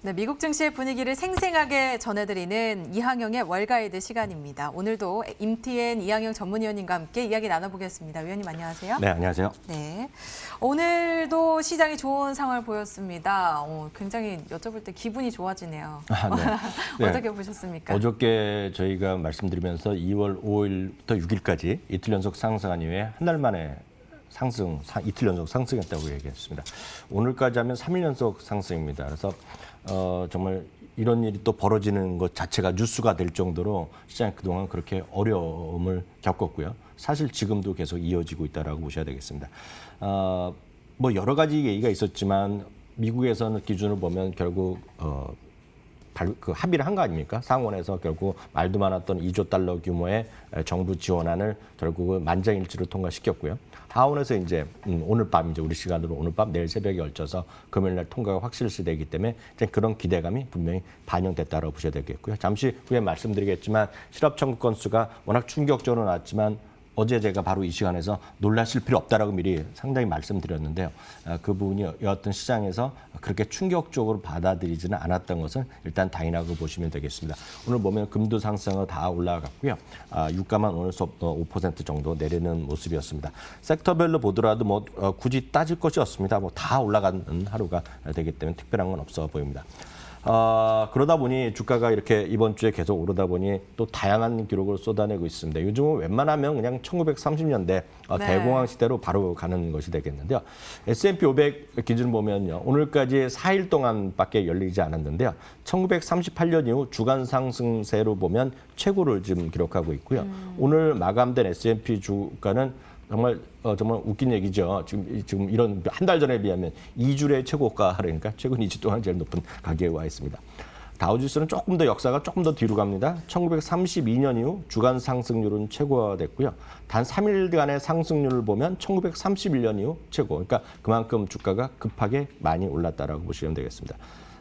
네, 미국 증시의 분위기를 생생하게 전해드리는 이항영의 월가이드 시간입니다. 오늘도 임티엔 이항영 전문위원님과 함께 이야기 나눠보겠습니다. 위원님 안녕하세요. 네, 안녕하세요. 네, 오늘도 시장이 좋은 상황을 보였습니다. 굉장히 여쭤볼 때 기분이 좋아지네요. 네. 어떻게 보셨습니까? 어저께 저희가 말씀드리면서 2월 5일부터 6일까지 이틀 연속 상승한 이후에 한 달 만에 이틀 연속 상승했다고 얘기했습니다. 오늘까지 하면 3일 연속 상승입니다. 그래서 정말 이런 일이 또 벌어지는 것 자체가 뉴스가 될 정도로 시장이 그동안 그렇게 어려움을 겪었고요. 사실 지금도 계속 이어지고 있다라고 보셔야 되겠습니다. 뭐 여러 가지 얘기가 있었지만 미국에서는 기준을 보면 결국 합의를 한 거 아닙니까? 상원에서 결국 말도 많았던 2조 달러 규모의 정부 지원안을 결국은 만장일치로 통과시켰고요. 하원에서 이제 오늘 밤 이제 우리 시간으로 오늘 밤 내일 새벽에 걸쳐서 금요일 날 통과가 확실시되기 때문에 이제 그런 기대감이 분명히 반영됐다고 보셔야 되겠고요. 잠시 후에 말씀드리겠지만 실업 청구 건수가 워낙 충격적으로 나왔지만 어제 제가 바로 이 시간에서 놀라실 필요 없다라고 미리 상당히 말씀드렸는데요. 그 부분이 어떤 시장에서 그렇게 충격적으로 받아들이지는 않았던 것은 일단 다행이라고 보시면 되겠습니다. 오늘 보면 금도 상승은 다 올라갔고요. 유가만 오늘 5% 정도 내리는 모습이었습니다. 섹터별로 보더라도 뭐 굳이 따질 것이 없습니다. 뭐 다 올라가는 하루가 되기 때문에 특별한 건 없어 보입니다. 그러다 보니 주가가 이렇게 이번 주에 계속 오르다 보니 또 다양한 기록을 쏟아내고 있습니다. 요즘은 웬만하면 그냥 1930년대 대공황 시대로 바로 가는 것이 되겠는데요. S&P 500 기준 보면요. 오늘까지 4일 동안밖에 열리지 않았는데요. 1938년 이후 주간 상승세로 보면 최고를 지금 기록하고 있고요. 오늘 마감된 S&P 주가는 정말 웃긴 얘기죠. 지금 이런 한 달 전에 비하면 2주의 최고가 그러니까 최근 2주 동안 제일 높은 가격에 와 있습니다. 다우지수는 조금 더 역사가 조금 더 뒤로 갑니다. 1932년 이후 주간 상승률은 최고가 됐고요. 단 3일간의 상승률을 보면 1931년 이후 최고. 그러니까 그만큼 주가가 급하게 많이 올랐다라고 보시면 되겠습니다.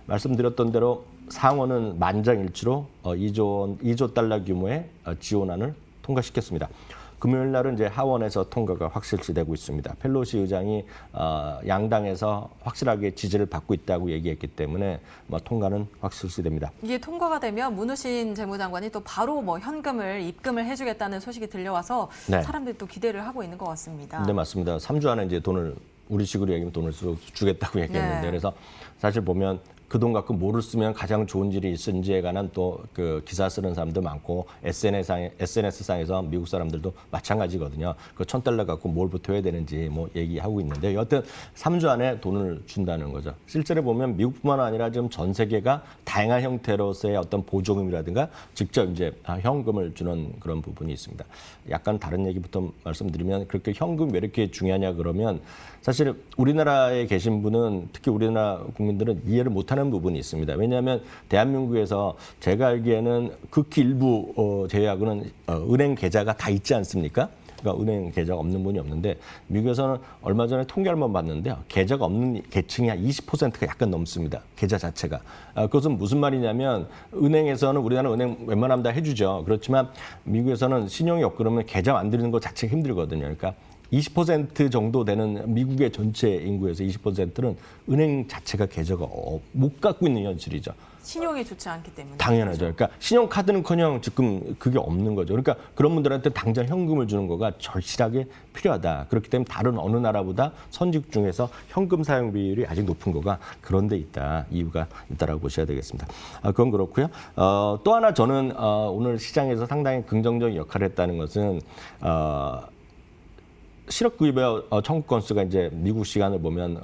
말씀드렸던 대로 상원은 만장일치로 2조 달러 규모의 지원안을 통과시켰습니다. 금요일 날은 이제 하원에서 통과가 확실시되고 있습니다. 펠로시 의장이 양당에서 확실하게 지지를 받고 있다고 얘기했기 때문에 통과는 확실시됩니다. 이게 통과가 되면 문우신 재무장관이 또 바로 현금을 입금을 해주겠다는 소식이 들려와서 네. 사람들이 또 기대를 하고 있는 것 같습니다. 네, 맞습니다. 3주 안에 이제 돈을 우리식으로 얘기하면 돈을 주겠다고 얘기했는데 네. 그래서 사실 보면 그 돈 갖고 뭐를 쓰면 가장 좋은 일이 있는지에 관한 또 그 기사 쓰는 사람도 많고 SNS상에서 미국 사람들도 마찬가지거든요. 그 $1,000 갖고 뭘부터 해야 되는지 뭐 얘기하고 있는데 여하튼 3주 안에 돈을 준다는 거죠. 실제로 보면 미국뿐만 아니라 지금 전 세계가 다양한 형태로서의 어떤 보조금이라든가 직접 이제 현금을 주는 그런 부분이 있습니다. 약간 다른 얘기부터 말씀드리면 그렇게 현금 왜 이렇게 중요하냐 그러면 사실 우리나라에 계신 분은 특히 우리나라 국민들은 이해를 못하는 부분이 있습니다. 왜냐하면 대한민국에서 제가 알기에는 극히 일부 제외하고는 은행 계좌가 다 있지 않습니까? 그러니까 은행 계좌가 없는 분이 없는데 미국에서는 얼마 전에 통계 한번 봤는데요. 계좌가 없는 계층이 한 20%가 약간 넘습니다. 계좌 자체가. 그것은 무슨 말이냐면 은행에서는 우리나라 은행 웬만하면 다 해주죠. 그렇지만 미국에서는 신용이 없고 그러면 계좌 만드는 것 자체가 힘들거든요. 그러니까 20% 정도 되는 미국의 전체 인구에서 20%는 은행 자체가 계좌가 못 갖고 있는 현실이죠. 신용이 좋지 않기 때문에. 당연하죠. 그러니까 신용카드는커녕 지금 그게 없는 거죠. 그러니까 그런 분들한테 당장 현금을 주는 거가 절실하게 필요하다. 그렇기 때문에 다른 어느 나라보다 선진 중에서 현금 사용 비율이 아직 높은 거가 그런 데 있다. 이유가 있다라고 보셔야 되겠습니다. 그건 그렇고요. 또 하나 저는 오늘 시장에서 상당히 긍정적인 역할을 했다는 것은 실업급여 청구 건수가 이제 미국 시간을 보면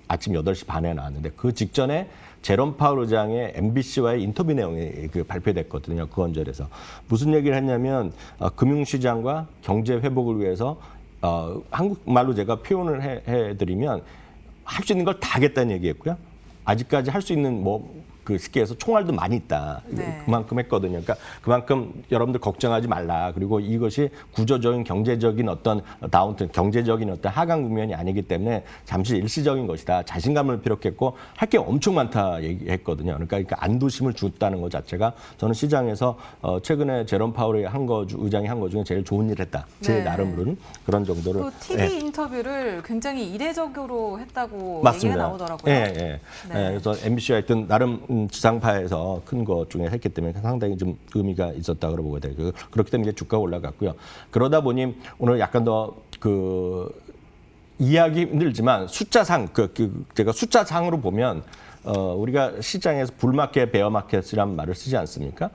아침 8시 반에 나왔는데 그 직전에 제롬 파월 의장의 MBC와의 인터뷰 내용이 발표됐거든요. 그 언저리에서. 무슨 얘기를 했냐면 금융시장과 경제 회복을 위해서 한국말로 제가 표현을 해드리면 할 수 있는 걸 다 하겠다는 얘기했고요. 아직까지 할 수 있는 그 시기에서 총알도 많이 있다. 네. 그만큼 했거든요. 그러니까 그만큼 여러분들 걱정하지 말라. 그리고 이것이 구조적인 경제적인 어떤 경제적인 어떤 하강 국면이 아니기 때문에 잠시 일시적인 것이다. 자신감을 피력했고 할 게 엄청 많다 얘기했거든요. 그러니까 안도심을 줬다는 것 자체가 저는 시장에서 최근에 제롬 파월이 의장이 한 것 중에 제일 좋은 일 했다. 제 네. 나름으로는 그런 정도로. 또 TV 인터뷰를 굉장히 이례적으로 했다고 맞습니다. 얘기가 나오더라고요. 예, 예. 네. 그래서 MBC가 하여튼 나름 지상파에서 큰 것 중에 했기 때문에 상당히 좀 의미가 있었다고 보게 되고 그렇기 때문에 주가가 올라갔고요. 그러다 보니 오늘 약간 더 이해하기 힘들지만 숫자상 제가 숫자상으로 보면 우리가 시장에서 불마켓, 베어마켓이라는 말을 쓰지 않습니까?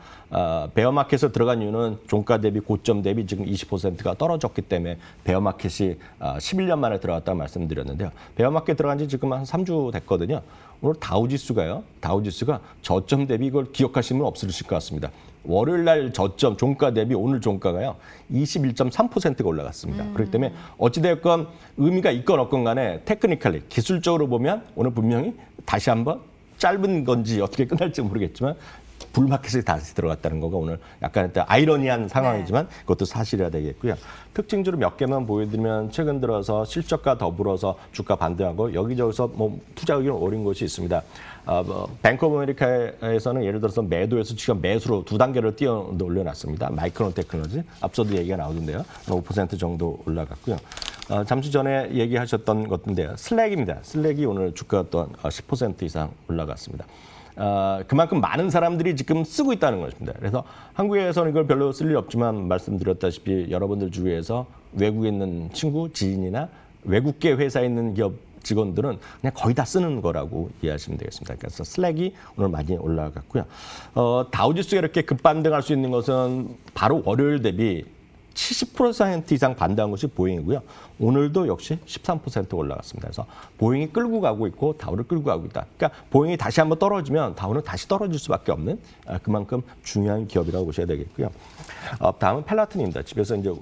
베어마켓에 들어간 이유는 종가 대비 고점 대비 지금 20%가 떨어졌기 때문에 베어마켓이 11년 만에 들어갔다고 말씀드렸는데요. 베어마켓 들어간 지 지금 한 3주 됐거든요. 오늘 다우지수가 저점 대비 이걸 기억하시면 없으실 것 같습니다. 월요일 날 저점 종가 대비 오늘 종가가요 21.3%가 올라갔습니다. 그렇기 때문에 어찌되었건 의미가 있건 없건 간에 테크니컬리 기술적으로 보면 오늘 분명히 다시 한번 짧은 건지 어떻게 끝날지 모르겠지만 불마켓에 다시 들어갔다는 거가 오늘 약간 아이러니한 상황이지만 그것도 사실이라 되겠고요. 특징주로 몇 개만 보여드리면 최근 들어서 실적과 더불어서 주가 반등하고 여기저기서 투자 의견 오른 곳이 있습니다. 뱅크 오브 아메리카에서는 예를 들어서 매도에서 지금 매수로 두 단계를 뛰어 올려놨습니다. 마이크론 테크놀로지 앞서도 얘기가 나오던데요. 5% 정도 올라갔고요. 잠시 전에 얘기하셨던 것인데요. 슬랙입니다. 슬랙이 오늘 주가 또한 10% 이상 올라갔습니다. 그만큼 많은 사람들이 지금 쓰고 있다는 것입니다. 그래서 한국에서는 이걸 별로 쓸 일 없지만 말씀드렸다시피 여러분들 주위에서 외국에 있는 친구, 지인이나 외국계 회사에 있는 기업 직원들은 그냥 거의 다 쓰는 거라고 이해하시면 되겠습니다. 그래서 슬랙이 오늘 많이 올라갔고요. 다우지수가 이렇게 급반등할 수 있는 것은 바로 월요일 대비 70% 이상 반등한 것이 보잉이고요. 오늘도 역시 13% 올라갔습니다. 그래서 보잉이 끌고 가고 있고 다우를 끌고 가고 있다. 그러니까 보잉이 다시 한번 떨어지면 다우는 다시 떨어질 수밖에 없는 그만큼 중요한 기업이라고 보셔야 되겠고요. 다음은 펠라톤입니다. 집에서 이제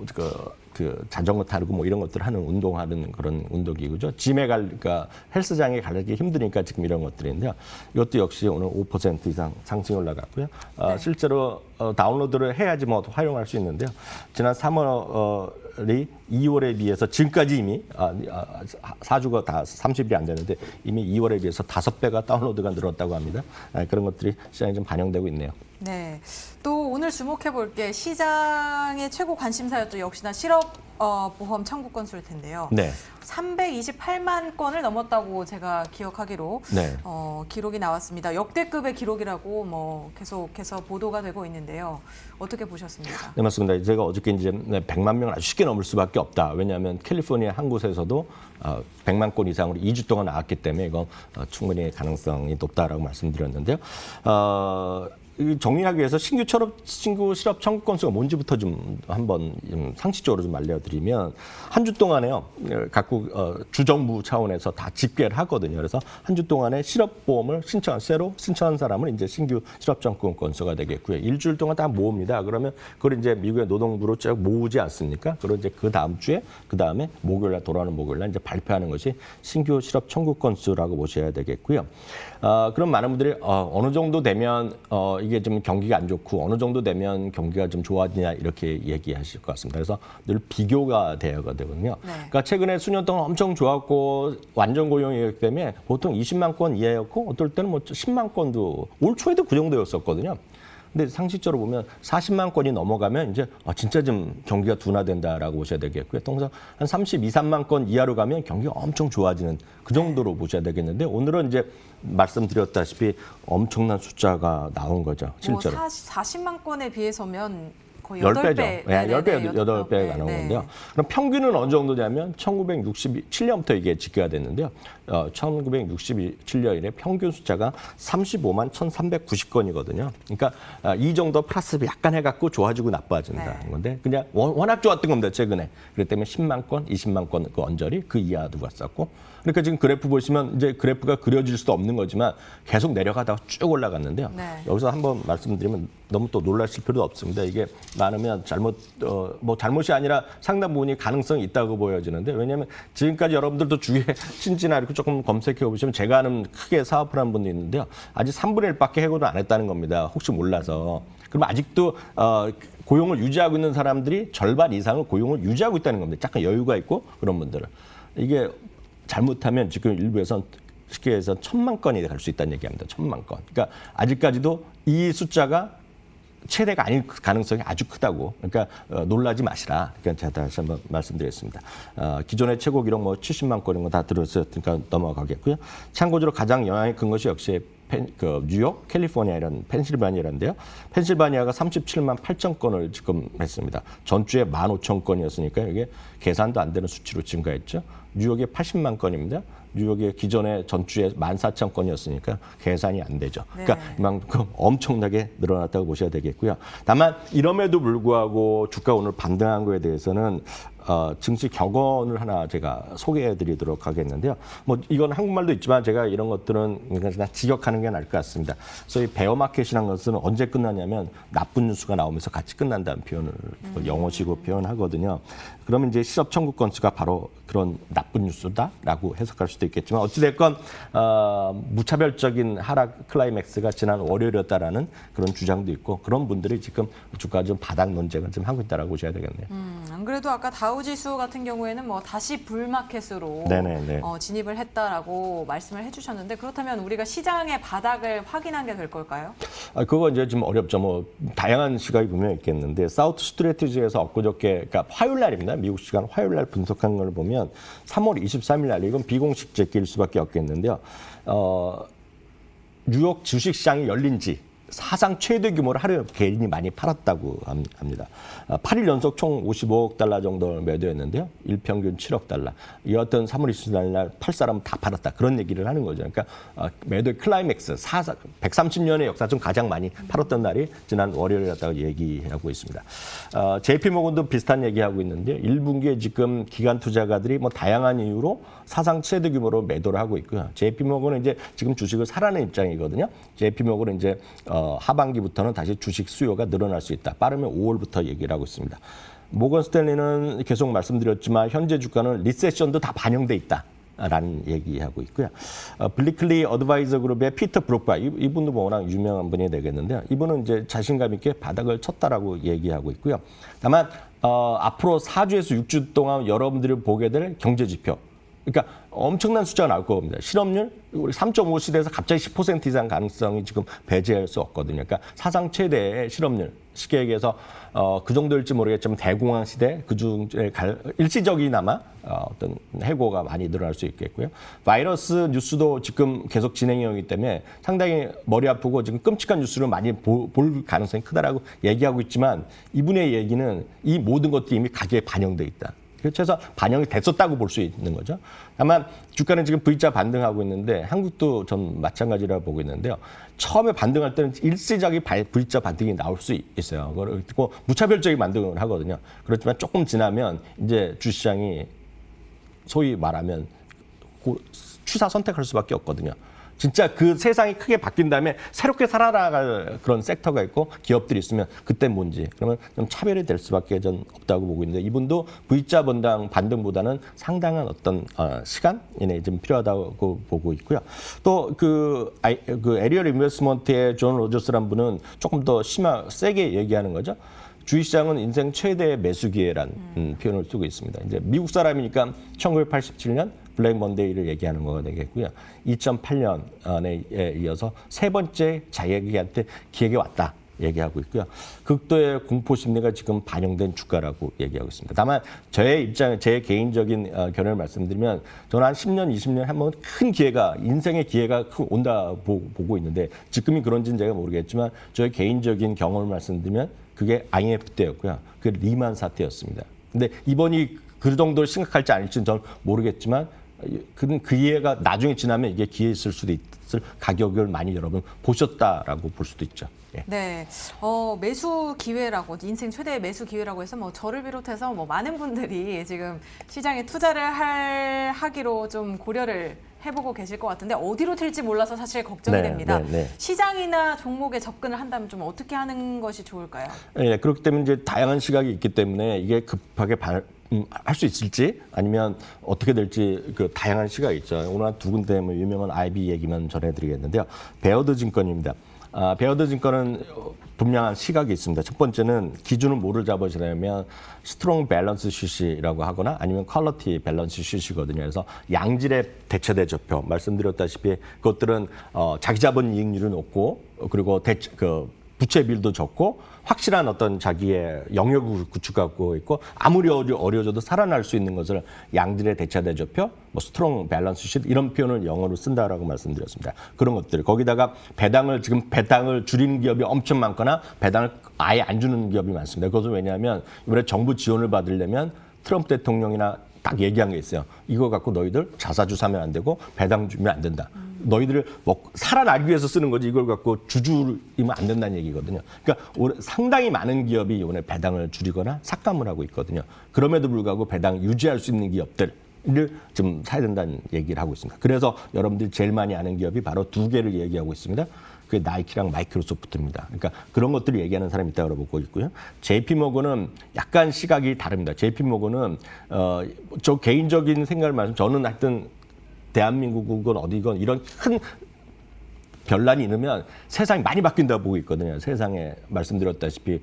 그 자전거 타고 이런 것들 하는 운동하는 그런 운동기구죠. 짐에 그러니까 헬스장에 가기 힘드니까 지금 이런 것들인데요. 이것도 역시 오늘 5% 이상 상승이 올라갔고요. 네. 실제로 다운로드를 해야지 활용할 수 있는데요. 지난 3월이 2월에 비해서 지금까지 이미 4주가 다 30일이 안 되는데 이미 2월에 비해서 5배가 다운로드가 늘었다고 합니다. 그런 것들이 시장에 좀 반영되고 있네요. 네. 또 오늘 주목해 볼 게 시장의 최고 관심사였죠. 역시나 실업보험 청구 건수일 텐데요. 네. 328만 건을 넘었다고 제가 기억하기로 네. 기록이 나왔습니다. 역대급의 기록이라고 계속해서 보도가 되고 있는데요. 어떻게 보셨습니까? 네, 맞습니다. 제가 어저께 이제 100만 명을 아주 쉽게 넘을 수밖에 없다. 왜냐하면 캘리포니아 한 곳에서도 100만 건 이상으로 2주 동안 나왔기 때문에 이건 충분히 가능성이 높다라고 말씀드렸는데요. 정리하기 위해서 신규 실업 청구 건수가 뭔지부터 좀 한번 상식적으로 좀 알려드리면 한 주 동안에요. 각국 주정부 차원에서 다 집계를 하거든요. 그래서 한 주 동안에 실업보험을 새로 신청한 사람은 이제 신규 실업 청구 건수가 되겠고요. 일주일 동안 다 모읍니다. 그러면 그걸 이제 미국의 노동부로 쭉 모으지 않습니까? 그리고 이제 그 다음에 목요일날 돌아오는 목요일날 이제 발표하는 것이 신규 실업 청구 건수라고 보셔야 되겠고요. 그럼 많은 분들이 어느 정도 되면 이게 좀 경기가 안 좋고 어느 정도 되면 경기가 좀 좋아지냐 이렇게 얘기하실 것 같습니다. 그래서 늘 비교가 되어야 되거든요. 네. 그러니까 최근에 수년 동안 엄청 좋았고 완전 고용이었기 때문에 보통 20만 건 이하였고 어떨 때는 10만 건도 올 초에도 그 정도였었거든요. 근데 상식적으로 보면 40만 건이 넘어가면 이제 진짜 좀 경기가 둔화된다라고 보셔야 되겠고요. 통상 한 32, 3만 건 이하로 가면 경기가 엄청 좋아지는 그 정도로 보셔야 되겠는데 오늘은 이제 말씀드렸다시피 엄청난 숫자가 나온 거죠. 실제로. 40만 건에 비해서면 거의 10배죠. 8배. 네, 8배가 나온 건데요. 그럼 평균은 어느 정도 되냐면 1967년부터 이게 집계가 됐는데요. 1967년에 평균 숫자가 35만 1,390건이거든요. 그러니까 이 정도 플러스 약간 해갖고 좋아지고 나빠진다는 건데 그냥 워낙 좋았던 겁니다. 최근에. 그렇기 때문에 10만 건, 20만 건 그 언저리 그 이하도 갔었고 그러니까 지금 그래프 보시면 이제 그래프가 그려질 수도 없는 거지만 계속 내려가다가 쭉 올라갔는데요. 네. 여기서 한번 말씀드리면 너무 또 놀라실 필요도 없습니다. 이게 많으면 뭐 잘못이 아니라 상당 부분이 가능성이 있다고 보여지는데 왜냐하면 지금까지 여러분들도 주위에 신지나 이렇게 조금 검색해 보시면 제가 아는 크게 사업을 한 분도 있는데요. 아직 3분의 1밖에 해고도 안 했다는 겁니다. 혹시 몰라서. 그럼 아직도 고용을 유지하고 있는 사람들이 절반 이상은 고용을 유지하고 있다는 겁니다. 약간 여유가 있고 그런 분들은. 이게 잘못하면 지금 일부에서는 쉽게 해서 1,000만 건이 갈 수 있다는 얘기합니다. 1,000만 건. 그러니까 아직까지도 이 숫자가 최대가 아닐 가능성이 아주 크다고. 그러니까 놀라지 마시라. 그러니까 제가 다시 한번 말씀드리겠습니다. 기존의 최고 기록 뭐 70만 건인 거 다 들었으니까 넘어가겠고요. 참고적으로 가장 영향이 큰 것이 역시 뉴욕, 캘리포니아 이런 펜실바니아인데요. 펜실바니아가 37만 8천 건을 지금 했습니다. 전주에 15,000건이었으니까 이게 계산도 안 되는 수치로 증가했죠. 뉴욕에 80만 건입니다. 뉴욕의 기존의 전주에 14,000건이었으니까 계산이 안 되죠. 그러니까 이만큼 엄청나게 늘어났다고 보셔야 되겠고요. 다만 이럼에도 불구하고 주가 오늘 반등한 거에 대해서는 증시 격언을 하나 제가 소개해드리도록 하겠는데요. 뭐 이건 한국말도 있지만 제가 이런 것들은 그냥 직역하는 게 나을 것 같습니다. 소위 베어마켓이라는 것은 언제 끝나냐면 나쁜 뉴스가 나오면서 같이 끝난다는 표현을 영어식으로 표현하거든요. 그러면 이제 실업 청구 건수가 바로 그런 나쁜 뉴스다라고 해석할 수도 있겠지만 어찌됐건 무차별적인 하락 클라이맥스가 지난 월요일이었다라는 그런 주장도 있고 그런 분들이 지금 주가 좀 바닥 논쟁을 좀 하고 있다라고 보셔야 되겠네요. 안 그래도 아까 다우지수 같은 경우에는 뭐 다시 불마켓으로 진입을 했다라고 말씀을 해주셨는데 그렇다면 우리가 시장의 바닥을 확인한 게 될 걸까요? 그거 이제 좀 어렵죠. 뭐 다양한 시각이 분명히 있겠는데 사우트 스트래티지에서 엊그저께 그러니까 화요일 날입니다. 미국 시간 화요일 날 분석한 걸 보면 3월 23일 날 이건 비공식 제기일 수밖에 없겠는데요. 뉴욕 주식시장이 열린 지 사상 최대 규모로 하루에 개인이 많이 팔았다고 합니다. 8일 연속 총 55억 달러 정도를 매도했는데요. 일평균 7억 달러. 이 어떤 3월 24일 날 팔 사람은 다 팔았다. 그런 얘기를 하는 거죠. 그러니까 매도의 클라이맥스, 130년의 역사 중 가장 많이 팔았던 날이 지난 월요일이었다고 얘기하고 있습니다. JP모건도 비슷한 얘기하고 있는데 1분기에 지금 기관 투자가들이 뭐 다양한 이유로 사상 최대 규모로 매도를 하고 있고요. JP모건은 이제 지금 주식을 사라는 입장이거든요. JP모건은 이제 하반기부터는 다시 주식 수요가 늘어날 수 있다. 빠르면 5월부터 얘기를 하고 있습니다. 모건 스탠리는 계속 말씀드렸지만 현재 주가는 리세션도 다 반영돼 있다라는 얘기하고 있고요. 블리클리 어드바이저 그룹의 피터 브룩바 이분도 뭐 워낙 유명한 분이 되겠는데요. 이분은 이제 자신감 있게 바닥을 쳤다라고 얘기하고 있고요. 다만 앞으로 4주에서 6주 동안 여러분들이 보게 될 경제 지표. 그러니까 엄청난 숫자가 나올 겁니다. 실업률 우리 3.5시대에서 갑자기 10% 이상 가능성이 지금 배제할 수 없거든요. 그러니까 사상 최대의 실업률 쉽게 얘기해서 그 정도일지 모르겠지만 대공황 시대 그중에 일시적이나마 어떤 해고가 많이 늘어날 수 있겠고요. 바이러스 뉴스도 지금 계속 진행형이기 때문에 상당히 머리 아프고 지금 끔찍한 뉴스를 많이 볼 가능성이 크다라고 얘기하고 있지만 이분의 얘기는 이 모든 것들이 이미 가격에 반영돼 있다. 그래서 반영이 됐었다고 볼 수 있는 거죠. 다만 주가는 지금 V자 반등하고 있는데 한국도 전 마찬가지라고 보고 있는데요. 처음에 반등할 때는 일시적인 V자 반등이 나올 수 있어요. 그리고 무차별적인 반등을 하거든요. 그렇지만 조금 지나면 이제 주시장이 소위 말하면 취사 선택할 수밖에 없거든요. 진짜 그 세상이 크게 바뀐 다음에 새롭게 살아나갈 그런 섹터가 있고 기업들이 있으면 그때 뭔지 그러면 좀 차별이 될 수밖에 전 없다고 보고 있는데 이분도 V자 반등보다는 상당한 어떤 시간이 좀 필요하다고 보고 있고요. 또 그 에리얼 인베스트먼트의 존 로저스라는 분은 조금 더 세게 얘기하는 거죠. 주식시장은 인생 최대의 매수 기회라는 표현을 쓰고 있습니다. 이제 미국 사람이니까 1987년 블랙 먼데이를 얘기하는 거가 되겠고요. 2008년에 이어서 세 번째 자기한테 기회가 왔다 얘기하고 있고요. 극도의 공포 심리가 지금 반영된 주가라고 얘기하고 있습니다. 다만 제 개인적인 견해를 말씀드리면 저는 한 10년, 20년 한번 큰 기회가 인생의 기회가 온다 보고 있는데 지금이 그런지는 제가 모르겠지만 저의 개인적인 경험을 말씀드리면 그게 IMF 때였고요. 그게 리만 사태였습니다. 근데 이번이 그 정도로 심각할지 아닐지는 저는 모르겠지만 그 기회가 나중에 지나면 이게 기회 있을 수도 있을 가격을 많이 여러분 보셨다라고 볼 수도 있죠. 예. 네, 매수 기회라고 인생 최대의 매수 기회라고 해서 뭐 저를 비롯해서 뭐 많은 분들이 지금 시장에 투자를 하기로 좀 고려를 해보고 계실 것 같은데 어디로 튈지 몰라서 사실 걱정이 네, 됩니다. 네, 네. 시장이나 종목에 접근을 한다면 좀 어떻게 하는 것이 좋을까요? 네, 그렇기 때문에 이제 다양한 시각이 있기 때문에 이게 급하게 할 수 있을지 아니면 어떻게 될지 그 다양한 시각이 있죠. 오늘 두 군데 뭐 유명한 IB 얘기만 전해드리겠는데요. 베어드 증권입니다. 베어드 증권은 분명한 시각이 있습니다. 첫 번째는 기준은 뭐를 잡으시냐면 스트롱 밸런스 슛이라고 하거나 아니면 퀄리티 밸런스 슛이거든요. 그래서 양질의 대체대 저표 말씀드렸다시피 그것들은 자기 자본 이익률이 높고 그리고 부채 비율도 적고 확실한 어떤 자기의 영역을 구축하고 있고 아무리 어려워져도 살아날 수 있는 것을 양질의 대차대 저표, 뭐 스트롱 밸런스 슛 이런 표현을 영어로 쓴다라고 말씀드렸습니다. 그런 것들 거기다가 배당을 줄이는 기업이 엄청 많거나 배당을 아예 안 주는 기업이 많습니다. 그것은 왜냐하면 이번에 정부 지원을 받으려면 트럼프 대통령이나 딱 얘기한 게 있어요. 이거 갖고 너희들 자사주 사면 안 되고 배당 주면 안 된다. 너희들을 살아나기 위해서 쓰는 거지 이걸 갖고 주주이면 안 된다는 얘기거든요. 그러니까 상당히 많은 기업이 이번에 배당을 줄이거나 삭감을 하고 있거든요. 그럼에도 불구하고 배당 유지할 수 있는 기업들을 좀 사야 된다는 얘기를 하고 있습니다. 그래서 여러분들이 제일 많이 아는 기업이 바로 두 개를 얘기하고 있습니다. 그게 나이키랑 마이크로소프트입니다. 그러니까 그런 것들을 얘기하는 사람이 있다고 보고 있고요. JP모건은 약간 시각이 다릅니다. JP모건은 저 개인적인 생각을 말씀, 저는 하여튼 대한민국은 어디건 이런 큰 변란이 있으면 세상이 많이 바뀐다고 보고 있거든요. 세상에 말씀드렸다시피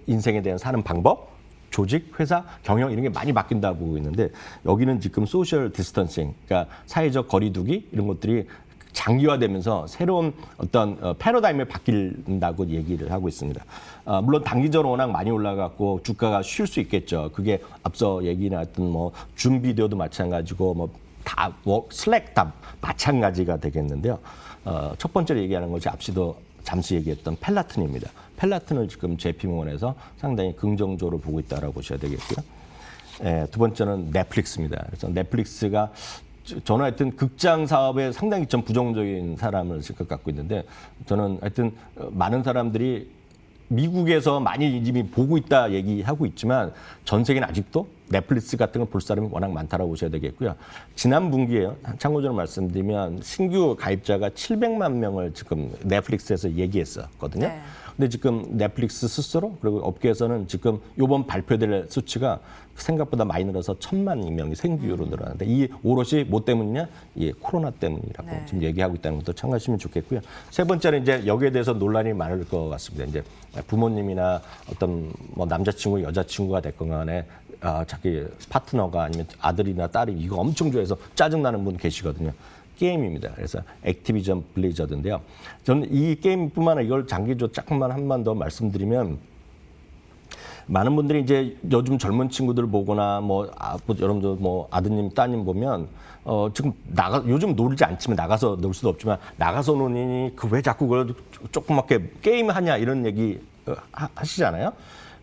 인생에 대한 사는 방법, 조직, 회사, 경영 이런 게 많이 바뀐다고 보고 있는데 여기는 지금 소셜 디스턴싱, 그러니까 사회적 거리두기 이런 것들이 장기화되면서 새로운 어떤 패러다임을 바뀐다고 얘기를 하고 있습니다. 물론 단기적으로 워낙 많이 올라갔고 주가가 쉴 수 있겠죠. 그게 앞서 얘기 나왔던 뭐 줌 비디오도 마찬가지고 슬랙 다 마찬가지가 되겠는데요. 첫 번째로 얘기하는 것이 앞서도 잠시 얘기했던 펠라튼입니다. 펠라튼을 지금 JP모건에서 상당히 긍정적으로 보고 있다라고 보셔야 되겠고요. 두 번째는 넷플릭스입니다. 그래서 넷플릭스가 저는 하여튼 극장 사업에 상당히 좀 부정적인 사람을 실컷 갖고 있는데 저는 하여튼 많은 사람들이 미국에서 많이 이미 보고 있다 얘기하고 있지만 전 세계는 아직도 넷플릭스 같은 걸 볼 사람이 워낙 많다라고 보셔야 되겠고요. 지난 분기에요. 참고적으로 말씀드리면 신규 가입자가 700만 명을 지금 넷플릭스에서 얘기했었거든요. 네. 근데 지금 넷플릭스 스스로 그리고 업계에서는 지금 이번 발표될 수치가 생각보다 많이 늘어서 1,000만 명이 생기로 늘어나는데 이 오롯이 뭐 때문이냐? 이 코로나 때문이라고 네. 지금 얘기하고 있다는 것도 참고하시면 좋겠고요. 세 번째는 이제 여기에 대해서 논란이 많을 것 같습니다. 이제 부모님이나 어떤 뭐 남자친구, 여자친구가 됐건 간에 자기 파트너가 아니면 아들이나 딸이 이거 엄청 좋아해서 짜증나는 분 계시거든요. 게임입니다. 그래서 액티비전 블리자드인데요. 저는 이 게임뿐만 아니라 이걸 장기적으로 조금만 한 번 더 말씀드리면 많은 분들이 이제 요즘 젊은 친구들 보거나 여러분들 아드님, 따님 보면 지금 요즘 놀지 않지만 나가서 놀 수도 없지만 나가서 노니 그 왜 자꾸 그걸 조그맣게 게임하냐 이런 얘기 하시잖아요.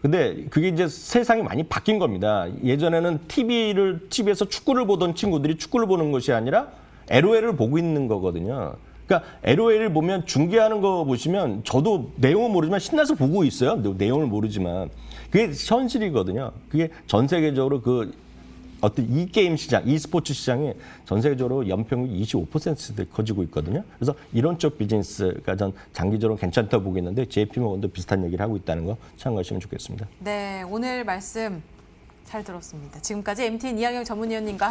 근데 그게 이제 세상이 많이 바뀐 겁니다. 예전에는 TV에서 축구를 보던 친구들이 축구를 보는 것이 아니라 LOL을 보고 있는 거거든요. 그러니까 LOL을 보면 중계하는 거 보시면 저도 내용은 모르지만 신나서 보고 있어요. 내용을 모르지만. 그게 현실이거든요. 그게 전 세계적으로 어떤 이 게임 시장, 이 스포츠 시장이 전 세계적으로 연평균 25% 커지고 있거든요. 그래서 이런 쪽 비즈니스가 전 장기적으로 괜찮다고 보겠는데 JP모건도 비슷한 얘기를 하고 있다는 거 참고하시면 좋겠습니다. 네, 오늘 말씀 잘 들었습니다. 지금까지 MTN 이항영 전문위원님과